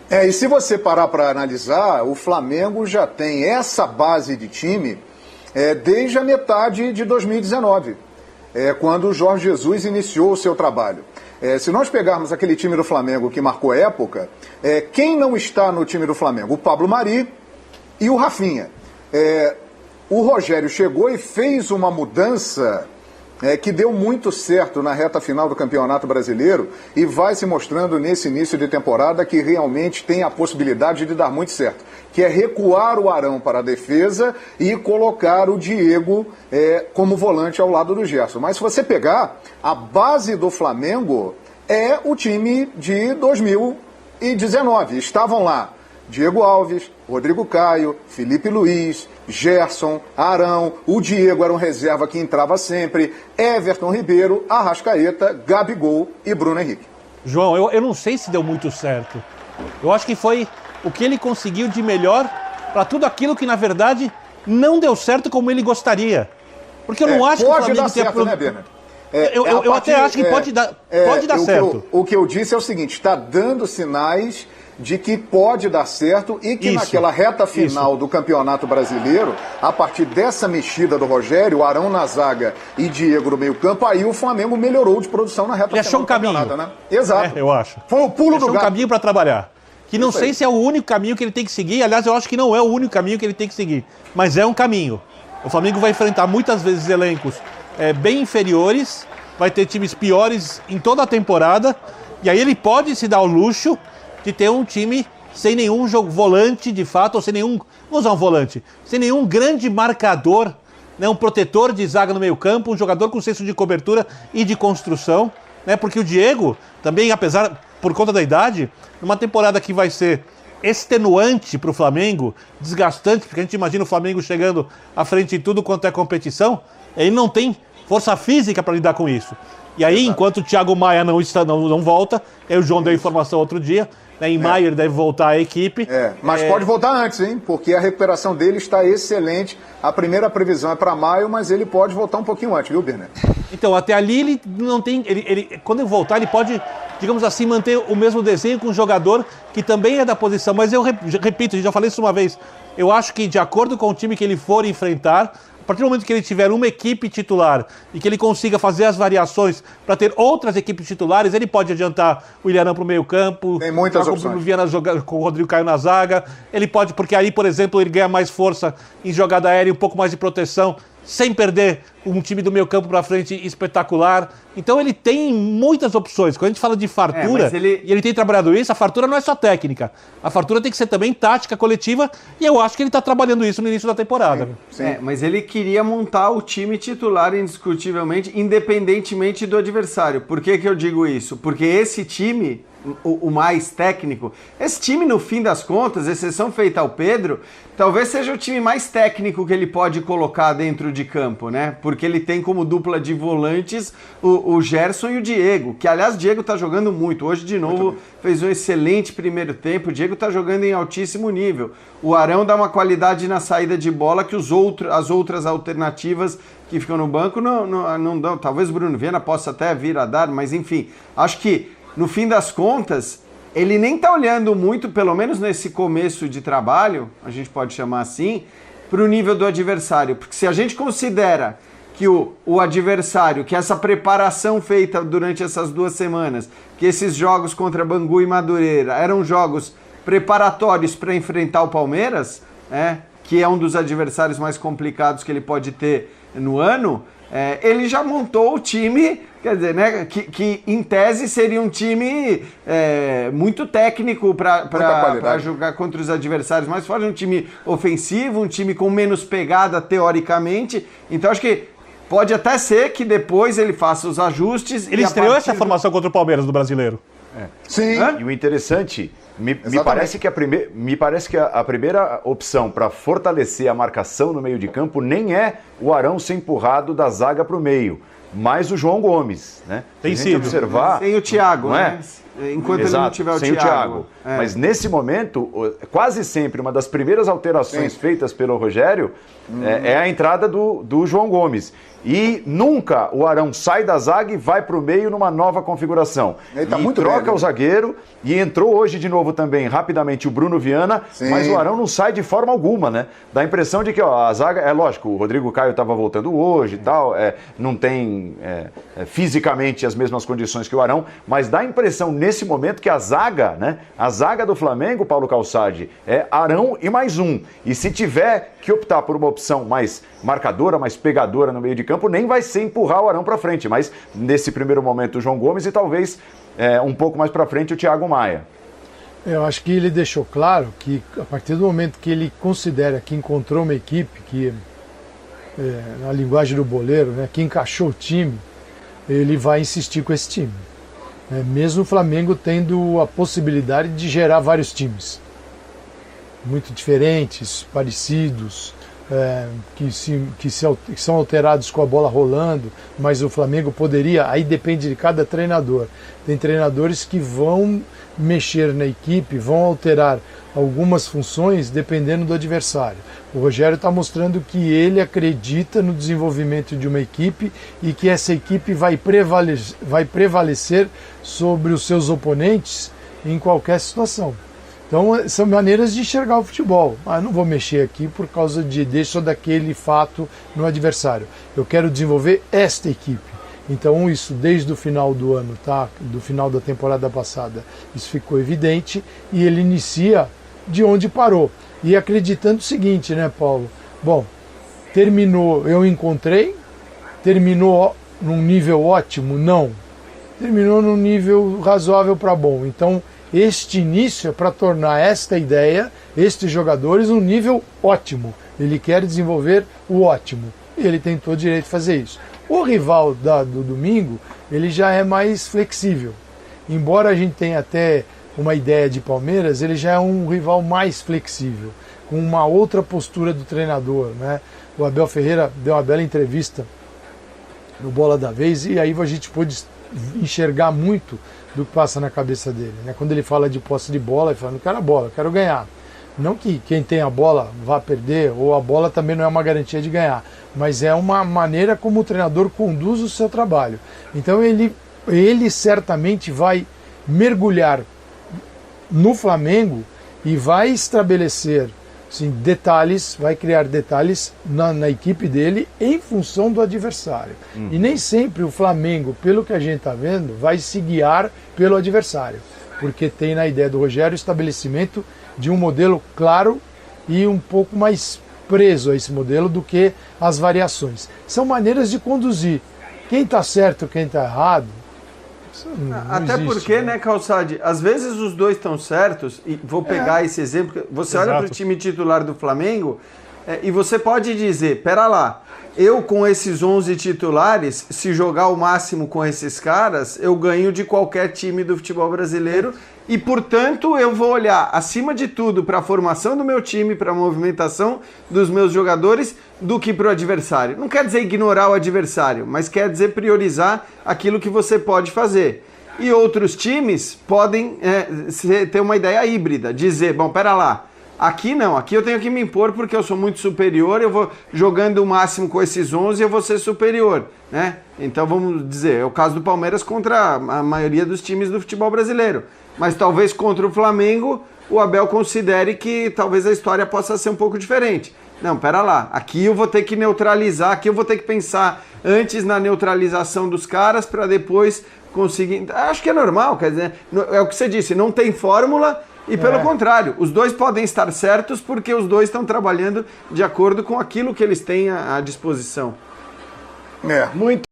E se você parar para analisar, o Flamengo já tem essa base de time desde a metade de 2019, quando o Jorge Jesus iniciou o seu trabalho. Se nós pegarmos aquele time do Flamengo que marcou época, quem não está no time do Flamengo? O Pablo Mari e o Rafinha. O Rogério chegou e fez uma mudança que deu muito certo na reta final do Campeonato Brasileiro e vai se mostrando nesse início de temporada que realmente tem a possibilidade de dar muito certo, que é recuar o Arão para a defesa e colocar o Diego como volante ao lado do Gerson. Mas se você pegar, a base do Flamengo é o time de 2019. Estavam lá Diego Alves, Rodrigo Caio, Felipe Luiz, Gerson, Arão, o Diego era um reserva que entrava sempre, Everton Ribeiro, Arrascaeta, Gabigol e Bruno Henrique. João, eu não sei se deu muito certo. Eu acho que foi o que ele conseguiu de melhor para tudo aquilo que, na verdade, não deu certo como ele gostaria. Porque eu não acho que o Flamengo dar certo, né, Bernardo? Eu até acho que pode dar certo. O que eu disse é o seguinte, está dando sinais de que pode dar certo e que naquela reta final do Campeonato Brasileiro, a partir dessa mexida do Rogério, Arão na zaga e Diego no meio campo, aí o Flamengo melhorou de produção na reta final do campeonato, né? Exato. Eu acho. Foi o pulo do gato. Um caminho para trabalhar. Que não sei se é o único caminho que ele tem que seguir, aliás, eu acho que não é o único caminho que ele tem que seguir, mas é um caminho. O Flamengo vai enfrentar muitas vezes elencos bem inferiores, vai ter times piores em toda a temporada, e aí ele pode se dar o luxo de ter um time sem nenhum volante de fato, ou sem nenhum, vamos usar um volante, sem nenhum grande marcador, né, um protetor de zaga no meio campo, um jogador com senso de cobertura e de construção, né, porque o Diego também, apesar, por conta da idade, numa temporada que vai ser extenuante para o Flamengo, desgastante, porque a gente imagina o Flamengo chegando à frente em tudo quanto é competição, ele não tem força física para lidar com isso. E aí, enquanto o Thiago Maia não volta, o João deu informação outro dia, em maio ele deve voltar à equipe. Mas pode voltar antes, hein? Porque a recuperação dele está excelente. A primeira previsão é para maio, mas ele pode voltar um pouquinho antes, viu, Bernardo? Então, até ali ele não tem... quando ele voltar, ele pode, digamos assim, manter o mesmo desenho com um jogador que também é da posição. Mas eu repito, já falei isso uma vez, eu acho que de acordo com o time que ele for enfrentar, a partir do momento que ele tiver uma equipe titular e que ele consiga fazer as variações para ter outras equipes titulares, ele pode adiantar o Ilharão para o meio campo, tem muitas opções. Com o Bruno Viana com o Rodrigo Caio na zaga, ele pode, porque aí, por exemplo, ele ganha mais força em jogada aérea, um pouco mais de proteção, sem perder um time do meio campo para frente espetacular. Então ele tem muitas opções. Quando a gente fala de fartura, e ele tem trabalhado isso, a fartura não é só técnica. A fartura tem que ser também tática, coletiva, e eu acho que ele está trabalhando isso no início da temporada. Sim. Mas ele queria montar o time titular indiscutivelmente, independentemente do adversário. Por que eu digo isso? Porque esse time, o mais técnico, esse time, no fim das contas, exceção feita ao Pedro, talvez seja o time mais técnico que ele pode colocar dentro de campo, né? Porque ele tem como dupla de volantes o Gerson e o Diego, que aliás o Diego tá jogando muito. Hoje de novo fez um excelente primeiro tempo, o Diego tá jogando em altíssimo nível. O Arão dá uma qualidade na saída de bola que as outras alternativas que ficam no banco não dão. Talvez o Bruno Viana possa até vir a dar, mas enfim, acho que no fim das contas, ele nem está olhando muito, pelo menos nesse começo de trabalho, a gente pode chamar assim, para o nível do adversário. Porque se a gente considera que o adversário, que essa preparação feita durante essas 2 semanas, que esses jogos contra Bangu e Madureira eram jogos preparatórios para enfrentar o Palmeiras, que é um dos adversários mais complicados que ele pode ter no ano, ele já montou o time, quer dizer, né, que em tese seria um time muito técnico para jogar contra os adversários mais fortes, um time ofensivo, um time com menos pegada teoricamente. Então acho que pode até ser que depois ele faça os ajustes. Ele estreou essa formação contra o Palmeiras do Brasileiro. Sim. E o interessante, me parece que a primeira opção para fortalecer a marcação no meio de campo nem é o Arão ser empurrado da zaga para o meio. mais o João Gomes, né? Tem Se a gente sido. observar... Sem o Thiago, não é? né? Enquanto Exato, ele não tiver o sem Thiago. Mas nesse momento, quase sempre, uma das primeiras alterações feitas pelo Rogério é a entrada do João Gomes. E nunca o Arão sai da zaga e vai para o meio numa nova configuração. Ele tá e muito troca velho, o zagueiro e entrou hoje de novo também, rapidamente, o Bruno Viana, Sim. mas o Arão não sai de forma alguma, né? Dá a impressão de que a zaga, é lógico, o Rodrigo Caio estava voltando hoje e tal, não tem fisicamente as mesmas condições que o Arão, mas dá a impressão nesse momento que a zaga, né? A zaga do Flamengo, Paulo Calçade, é Arão e mais um. E se tiver que optar por uma opção mais marcadora, mais pegadora no meio de campo, nem vai ser empurrar o Arão para frente, mas nesse primeiro momento o João Gomes e talvez um pouco mais para frente o Thiago Maia. Eu acho que ele deixou claro que a partir do momento que ele considera que encontrou uma equipe que, na linguagem do boleiro, né, que encaixou o time, ele vai insistir com esse time. Mesmo o Flamengo tendo a possibilidade de gerar vários times muito diferentes, parecidos, que são alterados com a bola rolando, mas o Flamengo poderia, aí depende de cada treinador. Tem treinadores que vão mexer na equipe, vão alterar algumas funções dependendo do adversário. O Rogério está mostrando que ele acredita no desenvolvimento de uma equipe e que essa equipe vai prevalecer sobre os seus oponentes em qualquer situação. Então, são maneiras de enxergar o futebol. Não vou mexer aqui por causa desse ou daquele fato no adversário. Eu quero desenvolver esta equipe. Então, isso desde o final do ano, tá? Do final da temporada passada, isso ficou evidente e ele inicia de onde parou. E acreditando o seguinte, né, Paulo? Bom, terminou, eu encontrei, terminou num nível ótimo? Não. Terminou num nível razoável para bom. Então, este início é para tornar esta ideia, estes jogadores, um nível ótimo. Ele quer desenvolver o ótimo. E ele tem todo o direito de fazer isso. O rival do domingo, ele já é mais flexível. Embora a gente tenha até uma ideia de Palmeiras, ele já é um rival mais flexível, com uma outra postura do treinador, né? O Abel Ferreira deu uma bela entrevista no Bola da Vez e aí a gente pôde enxergar muito do que passa na cabeça dele, né? Quando ele fala de posse de bola, ele fala, não quero a bola, eu quero ganhar. Não que quem tem a bola vá perder, ou a bola também não é uma garantia de ganhar, mas é uma maneira como o treinador conduz o seu trabalho. Então ele certamente vai mergulhar no Flamengo e vai estabelecer detalhes, vai criar detalhes na equipe dele em função do adversário. E nem sempre o Flamengo, pelo que a gente está vendo, vai se guiar pelo adversário, porque tem na ideia do Rogério o estabelecimento de um modelo claro e um pouco mais preso a esse modelo do que as variações. São maneiras de conduzir. Quem está certo, quem está errado, até existe, porque, né, Calçade, às vezes os dois estão certos, e vou pegar esse exemplo, você olha para o time titular do Flamengo e você pode dizer, pera lá, eu com esses 11 titulares, se jogar o máximo com esses caras, eu ganho de qualquer time do futebol brasileiro e, portanto, eu vou olhar, acima de tudo, para a formação do meu time, para a movimentação dos meus jogadores, do que para o adversário. Não quer dizer ignorar o adversário, mas quer dizer priorizar aquilo que você pode fazer. E outros times podem ter uma ideia híbrida, dizer, bom, pera lá, aqui não, aqui eu tenho que me impor porque eu sou muito superior, eu vou jogando o máximo com esses 11 e eu vou ser superior, né? Então vamos dizer, é o caso do Palmeiras contra a maioria dos times do futebol brasileiro. Mas talvez contra o Flamengo o Abel considere que talvez a história possa ser um pouco diferente. Não, pera lá, aqui eu vou ter que neutralizar, aqui eu vou ter que pensar antes na neutralização dos caras para depois conseguir... Acho que é normal, quer dizer, é o que você disse, não tem fórmula e pelo contrário, os dois podem estar certos porque os dois estão trabalhando de acordo com aquilo que eles têm à disposição. Muito